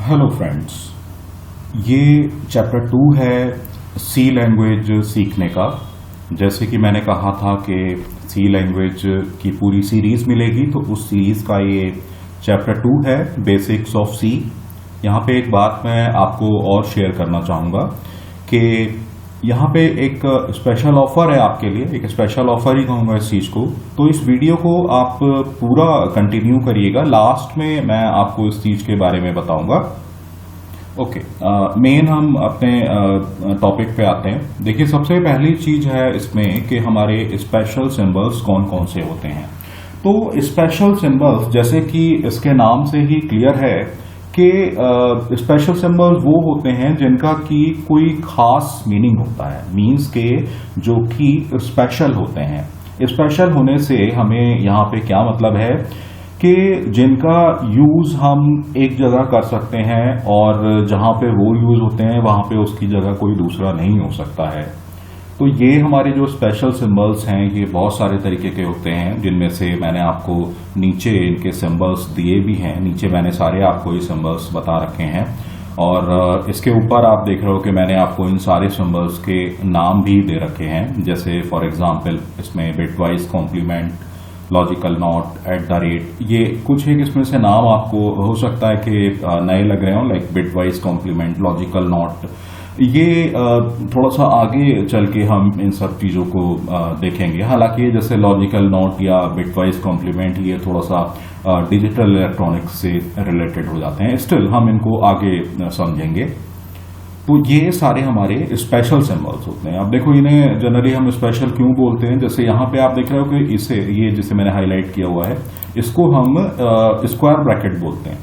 Hello friends, ये chapter 2 है सी language सीखने का। जैसे कि मैंने कहा था कि सी लैंग्वेज की पूरी सीरीज मिलेगी, तो उस सीरीज का ये चैप्टर 2 है, बेसिक्स ऑफ सी। यहाँ पे एक बात मैं आपको और शेयर करना चाहूँगा कि यहाँ पे एक स्पेशल ऑफर है आपके लिए, एक स्पेशल ऑफर ही कहूँगा इस चीज़ को। तो इस वीडियो को आप पूरा कंटिन्यू करिएगा, लास्ट में मैं आपको इस चीज़ के बारे में बताऊँगा। ओके, मेन हम अपने टॉपिक पे आते हैं। देखिए, सबसे पहली चीज़ है इसमें कि हमारे स्पेशल सिंबल्स कौन कौन से होते हैं। तो स्पेशल सिंबल्स, जैसे कि इसके नाम से ही क्लियर है कि स्पेशल सिंबल्स वो होते हैं जिनका की कोई खास मीनिंग होता है, मीन्स के जो कि स्पेशल होते हैं। स्पेशल होने से हमें यहाँ पे क्या मतलब है कि जिनका यूज हम एक जगह कर सकते हैं और जहां पे वो यूज होते हैं वहां पे उसकी जगह कोई दूसरा नहीं हो सकता है। तो ये हमारे जो स्पेशल सिंबल्स हैं, ये बहुत सारे तरीके के होते हैं, जिनमें से मैंने आपको नीचे इनके सिंबल्स दिए भी हैं। नीचे मैंने सारे आपको ये सिंबल्स बता रखे हैं और इसके ऊपर आप देख रहे हो कि मैंने आपको इन सारे सिंबल्स के नाम भी दे रखे हैं। जैसे फॉर एग्जांपल इसमें बिटवाइज कॉम्प्लीमेंट, लॉजिकल नॉट, @ ये कुछ एक इसमें से नाम आपको हो सकता है कि नए लग रहे हो, like bitwise complement, logical not. ये थोड़ा सा आगे चल के हम इन सब चीज़ों को देखेंगे। हालांकि जैसे लॉजिकल नॉट या बिटवाइज कॉम्प्लीमेंट ये थोड़ा सा डिजिटल इलेक्ट्रॉनिक्स से रिलेटेड हो जाते हैं, स्टिल हम इनको आगे समझेंगे। तो ये सारे हमारे स्पेशल सिंबल्स होते हैं। अब देखो, इन्हें जनरली हम स्पेशल क्यों बोलते हैं। जैसे यहाँ पे आप देख रहे हो कि इसे, ये जिसे मैंने हाईलाइट किया हुआ है, इसको हम स्क्वायर ब्रैकेट बोलते हैं।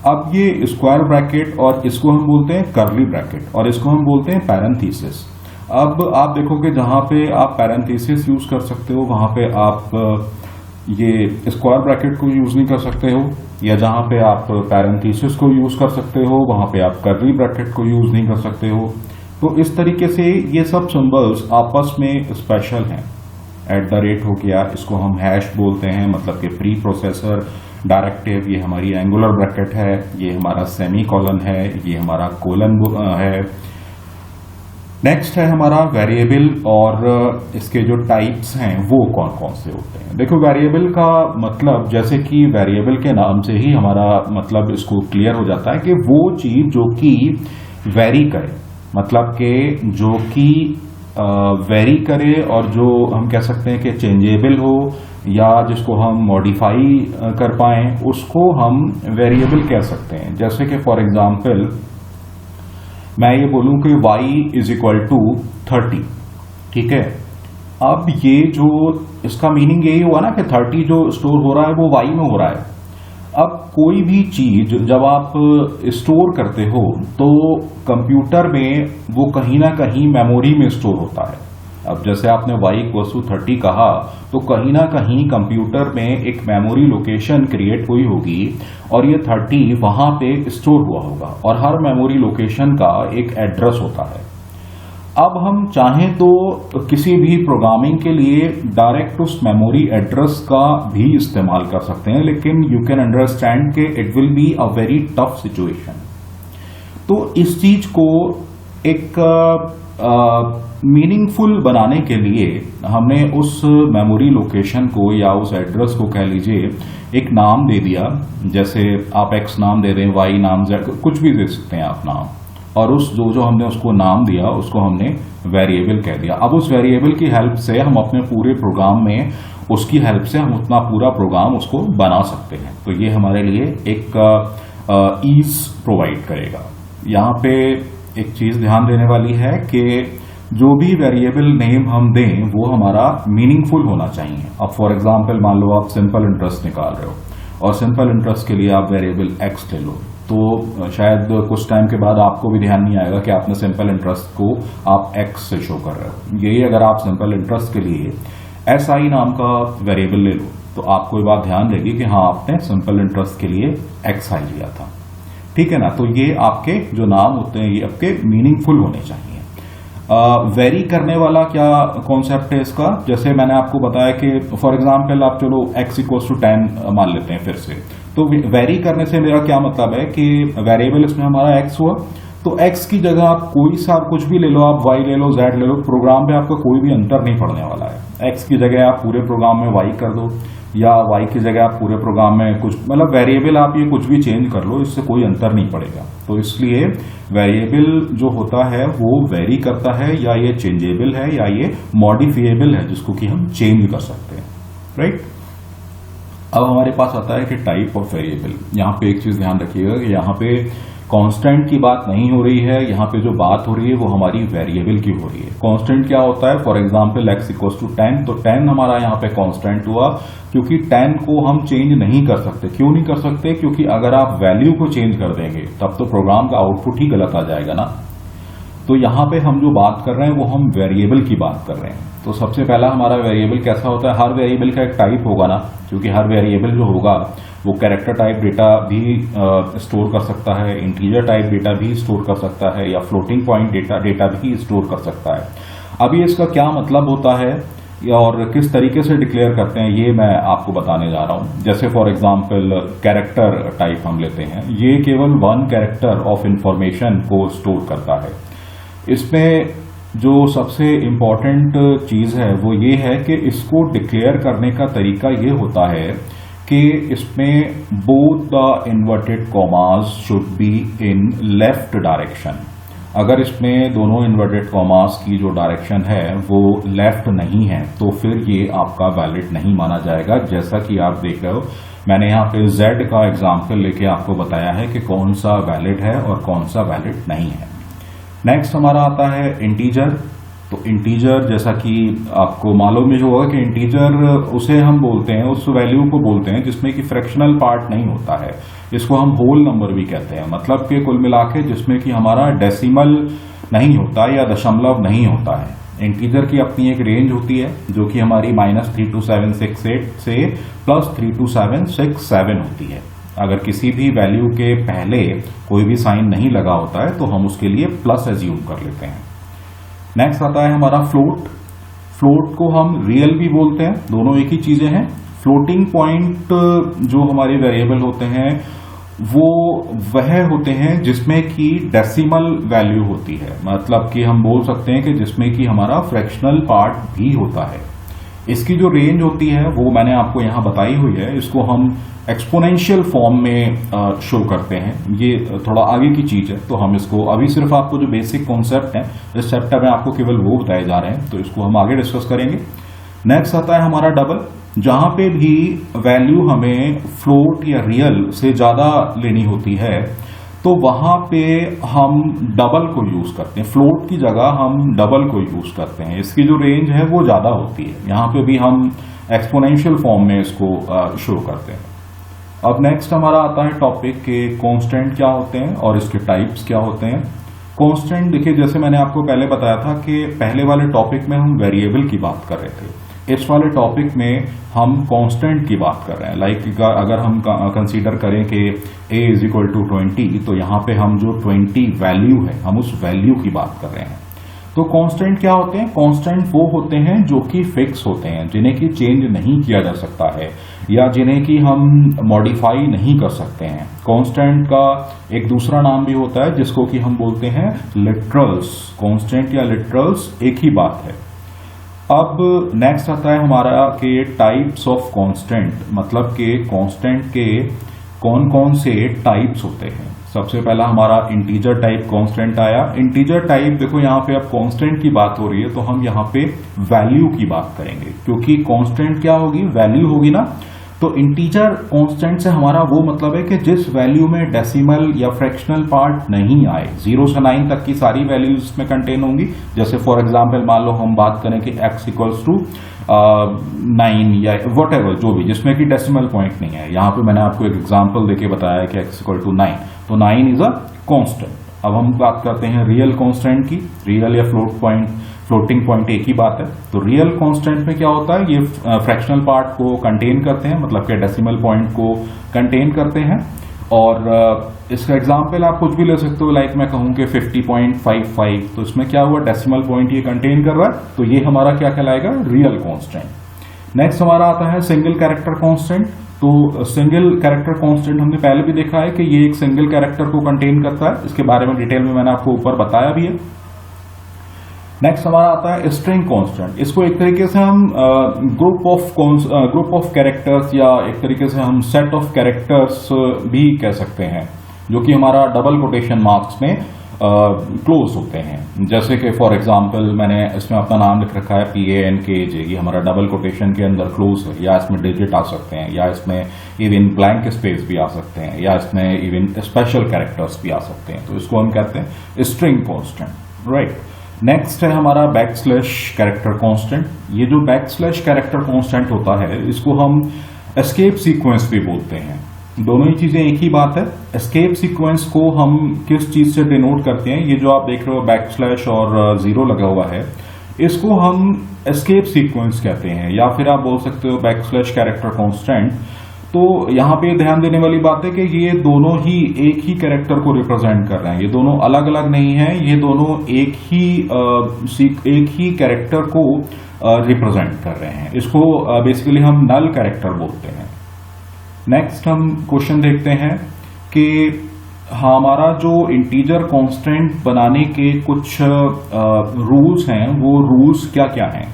अब ये स्क्वायर ब्रैकेट, और इसको हम बोलते हैं कर्ली ब्रैकेट, और इसको हम बोलते हैं पैरेंथेसिस। अब आप देखो कि जहां पे आप पैरेंथेसिस यूज कर सकते हो वहां पे आप ये स्क्वायर ब्रैकेट को यूज नहीं कर सकते हो, या जहां पे आप पैरेंथेसिस को यूज कर सकते हो वहां पे आप कर्ली ब्रैकेट को यूज नहीं कर सकते हो। तो इस तरीके से ये सब सिंबल्स आपस में स्पेशल हैं। @ हो गया, इसको हम हैश बोलते हैं, मतलब कि प्री प्रोसेसर डायरेक्टिव। ये हमारी एंगुलर ब्रैकेट है, ये हमारा सेमी कॉलन है, ये हमारा कोलन है। नेक्स्ट है हमारा वेरिएबल, और इसके जो टाइप्स हैं वो कौन कौन से होते हैं। देखो, वेरिएबल का मतलब, जैसे कि वेरिएबल के नाम से ही हमारा मतलब इसको क्लियर हो जाता है कि वो चीज जो कि वेरी करे, मतलब कि जो कि वेरी करे, और जो हम कह सकते हैं कि चेंजेबल हो, या जिसको हम मॉडिफाई कर पाएं, उसको हम वेरिएबल कह सकते हैं। जैसे कि फॉर एग्जांपल मैं ये बोलूं कि y = 30, ठीक है। अब ये जो इसका मीनिंग यही हुआ ना कि 30 जो स्टोर हो रहा है वो y में हो रहा है। अब कोई भी चीज जब आप स्टोर करते हो तो कंप्यूटर में वो कहीं ना कहीं मेमोरी में स्टोर होता है। अब जैसे आपने y = 30 कहा, तो कहीं ना कहीं कंप्यूटर में एक मेमोरी लोकेशन क्रिएट हुई होगी और ये 30 वहां पे स्टोर हुआ होगा, और हर मेमोरी लोकेशन का एक एड्रेस होता है। अब हम चाहें तो किसी भी प्रोग्रामिंग के लिए डायरेक्ट उस मेमोरी एड्रेस का भी इस्तेमाल कर सकते हैं, लेकिन यू कैन अंडरस्टैंड कि it will be a very tough situation. तो इस चीज को एक मीनिंगफुल बनाने के लिए हमने उस मेमोरी लोकेशन को या उस एड्रेस को कह लीजिए एक नाम दे दिया। जैसे आप x नाम दे दें, y नाम, z, कुछ भी दे सकते हैं आप नाम, और उस जो हमने उसको नाम दिया उसको हमने वेरिएबल कह दिया। अब उस वेरिएबल की हेल्प से हम अपने पूरे प्रोग्राम में, उसकी हेल्प से हम उतना पूरा प्रोग्राम उसको बना सकते हैं। तो ये हमारे लिए एक ईज प्रोवाइड करेगा। यहाँ पे एक चीज ध्यान देने वाली है कि जो भी वेरिएबल नेम हम दें वो हमारा मीनिंगफुल होना चाहिए। अब फॉर एग्जांपल मान लो आप सिंपल इंटरेस्ट निकाल रहे हो और सिंपल इंटरेस्ट के लिए आप वेरिएबल x ले लो, तो शायद कुछ टाइम के बाद आपको भी ध्यान नहीं आएगा कि आपने सिंपल इंटरेस्ट को आप x से शो कर रहे हो। यही अगर आप सिंपल इंटरेस्ट के लिए SI नाम का वेरिएबल ले लो तो आपको ये बात ध्यान रहेगी कि हाँ, आपने सिंपल इंटरेस्ट के लिए XI लिया था, ठीक है ना। तो ये आपके जो नाम होते हैं ये आपके मीनिंगफुल होने चाहिए। वेरी करने वाला क्या कॉन्सेप्ट है इसका, जैसे मैंने आपको बताया कि फॉर एग्जांपल आप चलो x = 10 मान लेते हैं फिर से, तो वेरी करने से मेरा क्या मतलब है कि वेरिएबल इसमें हमारा x हुआ, तो x की जगह आप कोई सा कुछ भी ले लो, आप y ले लो, z ले लो, प्रोग्राम पे आपका कोई भी अंतर नहीं पड़ने वाला है। x की जगह आप पूरे प्रोग्राम में y कर दो, या y की जगह आप पूरे प्रोग्राम में कुछ, मतलब वेरिएबल आप ये कुछ भी चेंज कर लो, इससे कोई अंतर नहीं पड़ेगा। तो इसलिए वेरिएबल जो होता है वो वेरी करता है, या ये चेंजेबल है, या ये मॉडिफिएबल है, जिसको कि हम चेंज कर सकते हैं, राइट। अब हमारे पास आता है कि टाइप ऑफ वेरिएबल। यहाँ पे एक चीज ध्यान रखिएगा कि यहाँ पे कांस्टेंट की बात नहीं हो रही है, यहाँ पे जो बात हो रही है वो हमारी वेरिएबल की हो रही है। कांस्टेंट क्या होता है, for example x equals to 10, तो 10 हमारा यहाँ पे कांस्टेंट हुआ, क्योंकि 10 को हम चेंज नहीं कर सकते। क्यों नहीं कर सकते, क्योंकि अगर आप वैल्यू को चेंज कर देंगे तब तो प्रोग्राम का आउटपुट ही गलत आ जाएगा ना। तो यहाँ पे हम जो बात कर रहे हैं वो हम वेरिएबल की बात कर रहे हैं। तो सबसे पहला हमारा वेरिएबल कैसा होता है, हर वेरिएबल का एक टाइप होगा ना, क्योंकि हर वेरिएबल जो होगा वो कैरेक्टर टाइप डेटा भी स्टोर कर सकता है, इंटीजर टाइप डेटा भी स्टोर कर सकता है, या फ्लोटिंग पॉइंट डेटा भी स्टोर कर सकता है। अभी इसका क्या मतलब होता है और किस तरीके से डिक्लेयर करते हैं, ये मैं आपको बताने जा रहा हूं। जैसे फॉर एग्जांपल कैरेक्टर टाइप हम लेते हैं, ये केवल 1 कैरेक्टर ऑफ इंफॉर्मेशन को स्टोर करता है। इसमें जो सबसे इम्पॉर्टेंट चीज है वो ये है कि इसको डिक्लेयर करने का तरीका ये होता है कि इसमें both the inverted commas should be in left direction. अगर इसमें दोनों इन्वर्टेड कॉमास की जो डायरेक्शन है वो लेफ्ट नहीं है तो फिर ये आपका वैलिड नहीं माना जाएगा। जैसा कि आप देख रहे हो, मैंने यहाँ पे z का एग्जाम्पल लेके आपको बताया है कि कौन सा वैलिड है और कौन सा वैलिड नहीं है। नेक्स्ट हमारा आता है इंटीजर। तो इंटीजर, जैसा कि आपको मालूम ही होगा कि इंटीजर उसे हम बोलते हैं, उस वैल्यू को बोलते हैं जिसमें कि फ्रैक्शनल पार्ट नहीं होता है। इसको हम होल नंबर भी कहते हैं, मतलब कि कुल मिला के जिसमें कि हमारा डेसिमल नहीं होता या दशमलव नहीं होता है। इंटीजर की अपनी एक रेंज होती है जो कि हमारी -32768 से +32767 होती है। अगर किसी भी वैल्यू के पहले कोई भी साइन नहीं लगा होता है तो हम उसके लिए प्लस एज्यूम कर लेते हैं। नेक्स्ट आता है हमारा फ्लोट। फ्लोट को हम रियल भी बोलते हैं, दोनों एक ही चीजें हैं। फ्लोटिंग पॉइंट जो हमारे वेरिएबल होते हैं वो वह होते हैं जिसमें कि डेसिमल वैल्यू होती है, मतलब कि हम बोल सकते हैं कि जिसमें कि हमारा फ्रैक्शनल पार्ट भी होता है। इसकी जो रेंज होती है वो मैंने आपको यहां बताई हुई है। इसको हम एक्सपोनेंशियल फॉर्म में शो करते हैं, ये थोड़ा आगे की चीज है। तो हम इसको अभी सिर्फ आपको जो बेसिक कॉन्सेप्ट है इस चैप्टर में आपको केवल वो बताए जा रहे हैं, तो इसको हम आगे डिस्कस करेंगे। नेक्स्ट आता है हमारा डबल। जहां पे भी वैल्यू हमें फ्लोट या रियल से ज्यादा लेनी होती है तो वहां पे हम डबल को यूज करते हैं, फ्लोट की जगह हम डबल को यूज करते हैं। इसकी जो रेंज है वो ज्यादा होती है, यहां पे भी हम एक्सपोनेंशियल फॉर्म में इसको शो करते हैं। अब नेक्स्ट हमारा आता है टॉपिक के कांस्टेंट क्या होते हैं और इसके टाइप्स क्या होते हैं। कांस्टेंट देखिए, जैसे मैंने आपको पहले बताया था कि पहले वाले टॉपिक में हम वेरिएबल की बात कर रहे थे, इस वाले टॉपिक में हम कांस्टेंट की बात कर रहे हैं। लाइक अगर हम कंसीडर करें कि a = 20, तो यहाँ पे हम जो 20 वैल्यू है हम उस वैल्यू की बात कर रहे हैं। तो कांस्टेंट क्या होते हैं? कांस्टेंट वो होते हैं जो कि फिक्स होते हैं, जिन्हें कि चेंज नहीं किया जा सकता है या जिन्हें कि हम मॉडिफाई नहीं कर सकते हैं। कांस्टेंट का एक दूसरा नाम भी होता है जिसको कि हम बोलते हैं लिटरल्स। कांस्टेंट या लिटरल्स एक ही बात है। अब नेक्स्ट आता है हमारा के टाइप्स ऑफ कांस्टेंट, मतलब कि कांस्टेंट के कौन कौन से टाइप्स होते हैं। सबसे पहला हमारा इंटीजर टाइप कांस्टेंट आया। इंटीजर टाइप देखो, यहाँ पे अब कांस्टेंट की बात हो रही है तो हम यहाँ पे वैल्यू की बात करेंगे, क्योंकि कांस्टेंट क्या होगी? वैल्यू होगी ना। तो इंटीजर कांस्टेंट से हमारा वो मतलब है कि जिस वैल्यू में डेसिमल या फ्रैक्शनल पार्ट नहीं आए, 0 से 9 तक की सारी वैल्यूज इसमें कंटेन होंगी। जैसे फॉर एग्जांपल मान लो हम बात करें कि x = 9 या वट एवर, जो भी जिसमें कि डेसिमल पॉइंट नहीं है। यहाँ पे मैंने आपको एक एग्जाम्पल देके बताया कि x = 9, तो 9 इज अ कांस्टेंट। अब हम बात करते हैं रियल कांस्टेंट की। रियल या फ्लोटिंग पॉइंट एक ही बात है। तो रियल कांस्टेंट में क्या होता है? ये फ्रैक्शनल पार्ट को कंटेन करते हैं, मतलब कि डेसिमल पॉइंट को कंटेन करते हैं। और इसका एग्जांपल आप कुछ भी ले सकते हो, लाइक मैं कहूं कि 50.55, तो इसमें क्या हुआ? डेसिमल पॉइंट ये कंटेन कर रहा है, तो ये हमारा क्या कहलाएगा? Real constant. नेक्स्ट हमारा आता है सिंगल कैरेक्टर कांस्टेंट। तो सिंगल कैरेक्टर कांस्टेंट हमने पहले भी देखा है कि ये एक सिंगल कैरेक्टर को कंटेन करता है, इसके बारे में डिटेल में मैंने आपको ऊपर बताया भी है। नेक्स्ट हमारा आता है स्ट्रिंग कांस्टेंट। इसको एक तरीके से हम ग्रुप ऑफ कैरेक्टर्स या एक तरीके से हम सेट ऑफ कैरेक्टर्स भी कह सकते हैं, जो कि हमारा डबल कोटेशन मार्क्स में क्लोज होते हैं। जैसे कि फॉर एग्जांपल मैंने इसमें अपना नाम लिख रखा है PANKJ, ये हमारा डबल कोटेशन के अंदर क्लोज है, या इसमें डिजिट आ सकते हैं, या इसमें इवन ब्लैंक स्पेस भी आ सकते हैं, या इसमें इवन स्पेशल कैरेक्टर्स भी आ सकते हैं। तो इसको हम कहते हैं स्ट्रिंग कांस्टेंट, राइट। नेक्स्ट है हमारा बैकस्लैश कैरेक्टर कांस्टेंट। ये जो बैकस्लैश कैरेक्टर कांस्टेंट होता है, इसको हम एस्केप सीक्वेंस भी बोलते हैं। दोनों ही चीजें एक ही बात है। एस्केप सीक्वेंस को हम किस चीज से डिनोट करते हैं, ये जो आप देख रहे हो बैकस्लैश और 0 लगा हुआ है, इसको हम एस्केप सीक्वेंस कहते हैं, या फिर आप बोल सकते हो बैकस्लैश कैरेक्टर कांस्टेंट। तो यहां पे ध्यान देने वाली बात है कि ये दोनों ही एक ही कैरेक्टर को रिप्रेजेंट कर रहे हैं, ये दोनों अलग अलग नहीं है, ये दोनों एक ही कैरेक्टर को रिप्रेजेंट कर रहे हैं। इसको बेसिकली हम नल कैरेक्टर बोलते हैं। नेक्स्ट हम क्वेश्चन देखते हैं कि हमारा जो इंटीजर कांस्टेंट बनाने के कुछ रूल्स हैं, वो रूल्स क्या क्या हैं।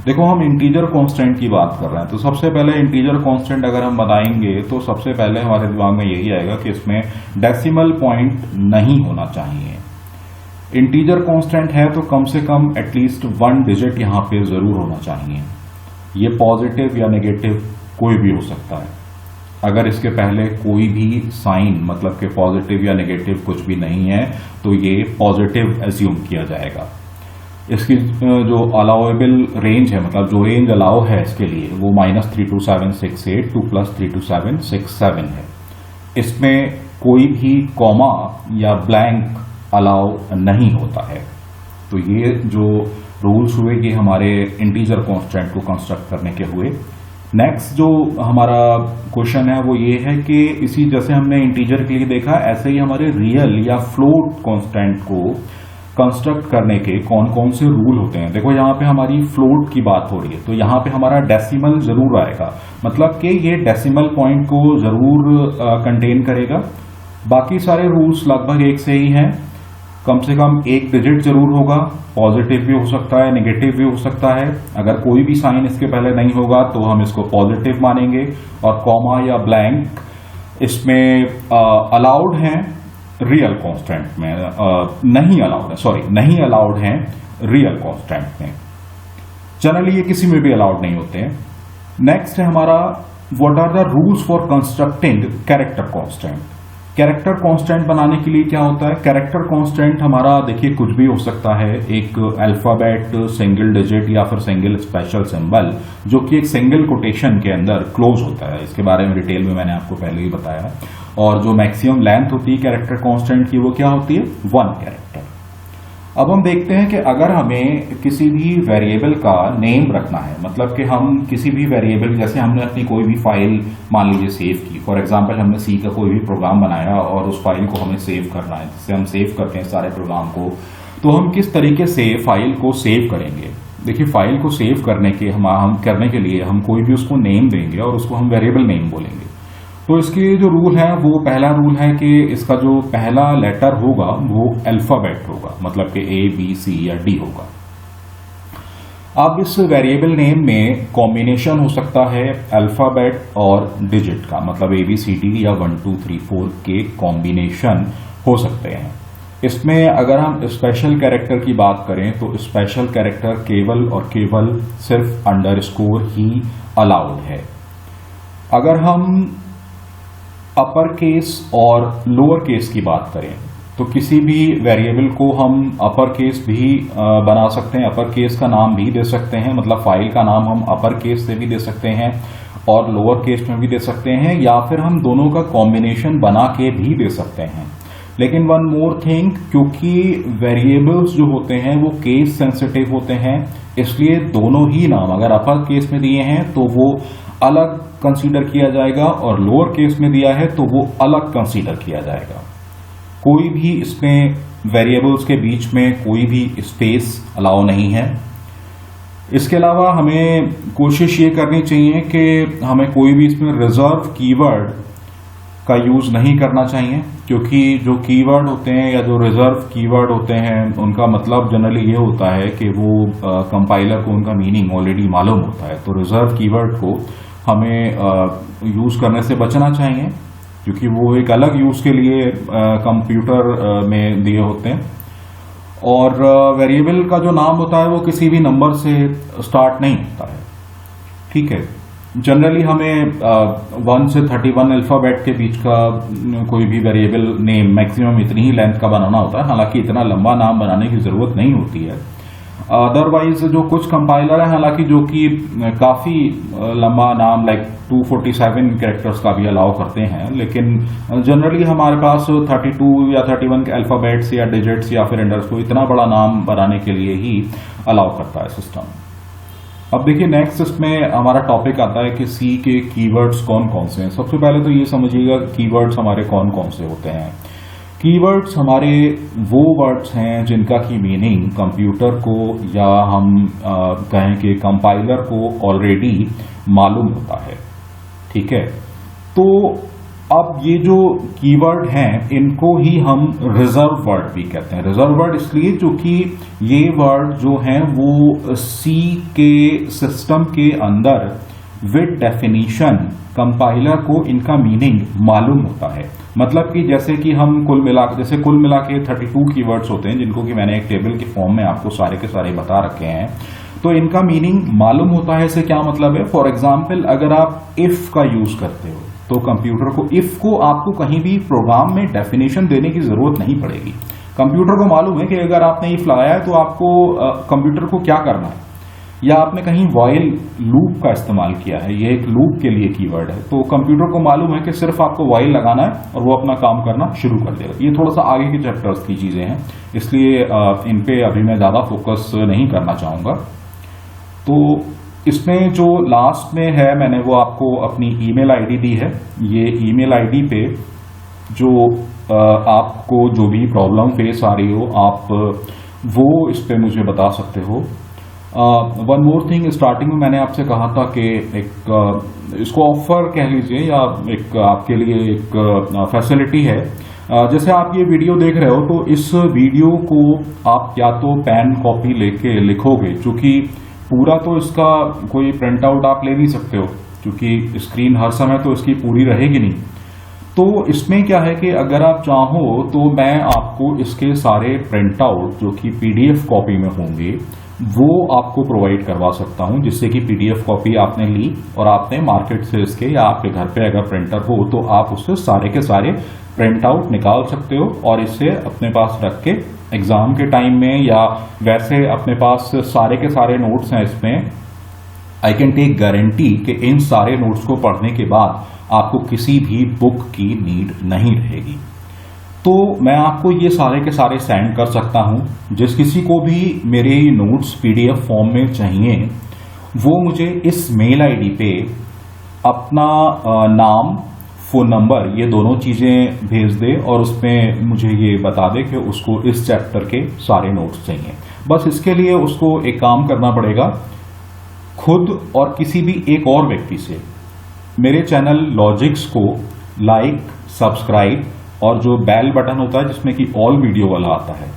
देखो, हम इंटीजर कांस्टेंट की बात कर रहे हैं, तो सबसे पहले इंटीजर कांस्टेंट अगर हम बनाएंगे तो सबसे पहले हमारे दिमाग में यही आएगा कि इसमें डेसिमल पॉइंट नहीं होना चाहिए। इंटीजर कांस्टेंट है तो कम से कम एटलीस्ट 1 डिजिट यहां पे जरूर होना चाहिए। ये पॉजिटिव या नेगेटिव कोई भी हो सकता है। अगर इसके पहले कोई भी साइन, मतलब कि पॉजिटिव या नेगेटिव कुछ भी नहीं है, तो ये पॉजिटिव एज्यूम किया जाएगा। इसकी जो अलाउएबल रेंज है, मतलब जो रेंज अलाउ है इसके लिए, वो -32768 टू +32767 है। इसमें कोई भी कॉमा या ब्लैंक अलाउ नहीं होता है। तो ये जो रूल्स हुए, ये हमारे इंटीजर कांस्टेंट को कंस्ट्रक्ट करने के हुए। नेक्स्ट जो हमारा क्वेश्चन है वो ये है कि इसी जैसे हमने इंटीजर के लिए देखा, ऐसे ही हमारे रियल या फ्लोट कांस्टेंट को कंस्ट्रक्ट करने के कौन कौन से रूल होते हैं। देखो, यहाँ पे हमारी फ्लोट की बात हो रही है, तो यहाँ पे हमारा डेसिमल जरूर आएगा, मतलब कि ये डेसिमल पॉइंट को जरूर कंटेन करेगा। बाकी सारे रूल्स लगभग एक से ही हैं। कम से कम 1 डिजिट जरूर होगा, पॉजिटिव भी हो सकता है, नेगेटिव भी हो सकता है। अगर कोई भी साइन इसके पहले नहीं होगा तो हम इसको पॉजिटिव मानेंगे, और कॉमा या ब्लैंक इसमें अलाउड हैं रियल कांस्टेंट में, नहीं अलाउड हैं रियल कांस्टेंट में। जनरली ये किसी में भी अलाउड नहीं होते हैं। नेक्स्ट है हमारा what are the rules for constructing character constant. Character constant बनाने के लिए क्या होता है। कैरेक्टर कांस्टेंट हमारा देखिए कुछ भी हो सकता है, एक अल्फाबेट, सिंगल डिजिट, या फिर सिंगल स्पेशल सिंबल, जो कि एक सिंगल कोटेशन के अंदर क्लोज होता है। इसके बारे में डिटेल में मैंने आपको पहले ही बताया है। और जो मैक्सिमम लेंथ होती है कैरेक्टर कांस्टेंट की, वो क्या होती है, 1 कैरेक्टर। अब हम देखते हैं कि अगर हमें किसी भी वेरिएबल का नेम रखना है, मतलब कि हम किसी भी वेरिएबल, जैसे हमने अपनी कोई भी फाइल मान लीजिए सेव की, फॉर एग्जांपल हमने सी का कोई भी प्रोग्राम बनाया और उस फाइल को हमें सेव करना है, जिससे हम सेव करते हैं सारे प्रोग्राम को, तो हम किस तरीके से फाइल को सेव करेंगे। देखिए, फाइल को सेव करने के लिए हम कोई भी उसको नेम देंगे और उसको हम वेरिएबल नेम बोलेंगे। तो इसके जो रूल है, वो पहला रूल है कि इसका जो पहला लेटर होगा वो अल्फाबेट होगा, मतलब कि A, B, C या D होगा। अब इस वेरिएबल नेम में कॉम्बिनेशन हो सकता है अल्फाबेट और डिजिट का, मतलब ABCD या 1 2 3 4 के कॉम्बिनेशन हो सकते हैं। इसमें अगर हम स्पेशल कैरेक्टर की बात करें तो स्पेशल कैरेक्टर केवल और केवल सिर्फ अंडरस्कोर ही अलाउड है। अगर हम अपर केस और लोअर केस की बात करें तो किसी भी वेरिएबल को हम अपर केस भी बना सकते हैं, अपर केस का नाम भी दे सकते हैं, मतलब फाइल का नाम हम अपर केस से भी दे सकते हैं और लोअर केस में भी दे सकते हैं, या फिर हम दोनों का कॉम्बिनेशन बना के भी दे सकते हैं। लेकिन वन मोर थिंग, क्योंकि वेरिएबल्स जो होते हैं वो केस सेंसिटिव होते हैं, इसलिए दोनों ही नाम अगर अपर केस में दिए हैं तो वो अलग कंसीडर किया जाएगा, और लोअर केस में दिया है तो वो अलग कंसीडर किया जाएगा। कोई भी इसमें वेरिएबल्स के बीच में कोई भी स्पेस अलाउ नहीं है। इसके अलावा हमें कोशिश ये करनी चाहिए कि हमें कोई भी इसमें रिजर्व कीवर्ड का यूज नहीं करना चाहिए, क्योंकि जो कीवर्ड होते हैं या जो रिजर्व कीवर्ड होते हैं उनका मतलब जनरली ये होता है कि वो कंपाइलर को उनका मीनिंग ऑलरेडी मालूम होता है। तो रिजर्व कीवर्ड को हमें यूज करने से बचना चाहिए, क्योंकि वो एक अलग यूज के लिए कंप्यूटर में दिए होते हैं। और वेरिएबल का जो नाम होता है वो किसी भी नंबर से स्टार्ट नहीं होता है, ठीक है। जनरली हमें 1 से 31 अल्फाबेट के बीच का कोई भी वेरिएबल नेम मैक्सिमम इतनी ही लेंथ का बनाना होता है, हालांकि इतना लंबा नाम बनाने की जरूरत नहीं होती है। अदरवाइज जो कुछ कंपाइलर है हालांकि जो कि काफी लंबा नाम लाइक 247 कैरेक्टर्स का भी अलाउ करते हैं, लेकिन जनरली हमारे पास 32 या 31 के अल्फाबेट्स या डिजिट्स या फिर अंडर्स को इतना बड़ा नाम बनाने के लिए ही अलाउ करता है सिस्टम। अब देखिए नेक्स्ट इसमें हमारा टॉपिक आता है कि सी के कीवर्ड्स कौन कौन से हैं। सबसे पहले तो ये समझिएगा कीवर्ड्स हमारे कौन कौन से होते हैं। कीवर्ड्स हमारे वो वर्ड्स हैं जिनका की मीनिंग कंप्यूटर को या हम कहें कि कंपाइलर को ऑलरेडी मालूम होता है, ठीक है। तो अब ये जो कीवर्ड हैं इनको ही हम रिजर्व वर्ड भी कहते हैं। रिजर्व वर्ड इसलिए क्योंकि ये वर्ड जो हैं वो सी के सिस्टम के अंदर विद डेफिनेशन कंपाइलर को इनका मीनिंग मालूम होता है। मतलब कि जैसे कि हम कुल मिला के 32 कीवर्ड्स होते हैं, जिनको कि मैंने एक टेबल के फॉर्म में आपको सारे के सारे बता रखे हैं, तो इनका मीनिंग मालूम होता है। इससे क्या मतलब है? फॉर एग्जाम्पल अगर आप इफ का यूज करते हो तो कंप्यूटर को इफ को आपको कहीं भी प्रोग्राम में डेफिनेशन देने की जरूरत नहीं पड़ेगी। कंप्यूटर को मालूम है कि अगर आपने इफ लगाया है तो आपको कंप्यूटर को क्या करना है। या आपने कहीं व्हाइल लूप का इस्तेमाल किया है, ये एक लूप के लिए कीवर्ड है, तो कंप्यूटर को मालूम है कि सिर्फ आपको व्हाइल लगाना है और वो अपना काम करना शुरू कर देगा। ये थोड़ा सा आगे के चैप्टर्स की चीजें हैं, इसलिए इन पे अभी मैं ज्यादा फोकस नहीं करना चाहूंगा। तो इसमें जो लास्ट में है मैंने वो आपको अपनी ईमेल आईडी दी है। ये ईमेल आईडी पे जो आपको जो भी प्रॉब्लम फेस आ रही हो आप वो इस पे मुझे बता सकते हो। वन मोर थिंग, स्टार्टिंग में मैंने आपसे कहा था कि एक इसको ऑफर कह लीजिए या एक आपके लिए एक फैसिलिटी है। जैसे आप ये वीडियो देख रहे हो तो इस वीडियो को आप या तो पेन कॉपी लेके लिखोगे, चूंकि पूरा तो इसका कोई प्रिंट आउट आप ले नहीं सकते हो क्योंकि स्क्रीन हर समय तो इसकी पूरी रहेगी नहीं। तो इसमें क्या है कि अगर आप चाहो तो मैं आपको इसके सारे प्रिंट आउट जो कि पीडीएफ कॉपी में होंगे वो आपको प्रोवाइड करवा सकता हूं, जिससे कि पीडीएफ कॉपी आपने ली और आपने मार्केट से इसके या आपके घर पे अगर प्रिंटर हो तो आप उससे सारे के सारे प्रिंट आउट निकाल सकते हो और इसे अपने पास रख के एग्जाम के टाइम में या वैसे अपने पास सारे के सारे नोट्स हैं इसमें। आई कैन टेक गारंटी कि इन सारे नोट्स को पढ़ने के बाद आपको किसी भी बुक की नीड नहीं रहेगी। तो मैं आपको ये सारे के सारे सेंड कर सकता हूं। जिस किसी को भी मेरे नोट्स पीडीएफ फॉर्म में चाहिए वो मुझे इस मेल आईडी पे अपना नाम, फोन नंबर, ये दोनों चीजें भेज दे और उसमें मुझे ये बता दे कि उसको इस चैप्टर के सारे नोट्स चाहिए। बस इसके लिए उसको एक काम करना पड़ेगा, खुद और किसी भी एक और व्यक्ति से मेरे चैनल लॉजिक्स को लाइक, सब्सक्राइब और जो बेल बटन होता है जिसमें कि ऑल वीडियो वाला आता है,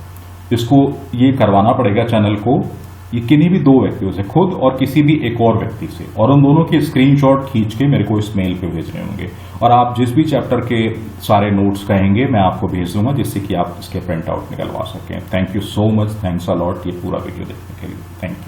इसको ये करवाना पड़ेगा चैनल को। ये किन्हीं भी दो व्यक्तियों से, खुद और किसी भी एक और व्यक्ति से, और उन दोनों के स्क्रीनशॉट खींच के मेरे को इस मेल पे भेजने होंगे और आप जिस भी चैप्टर के सारे नोट्स कहेंगे मैं आपको भेज दूंगा, जिससे कि आप इसके प्रिंट आउट निकलवा सकें। Thank you so much, thanks a lot ये पूरा वीडियो देखने के लिए। Thank you.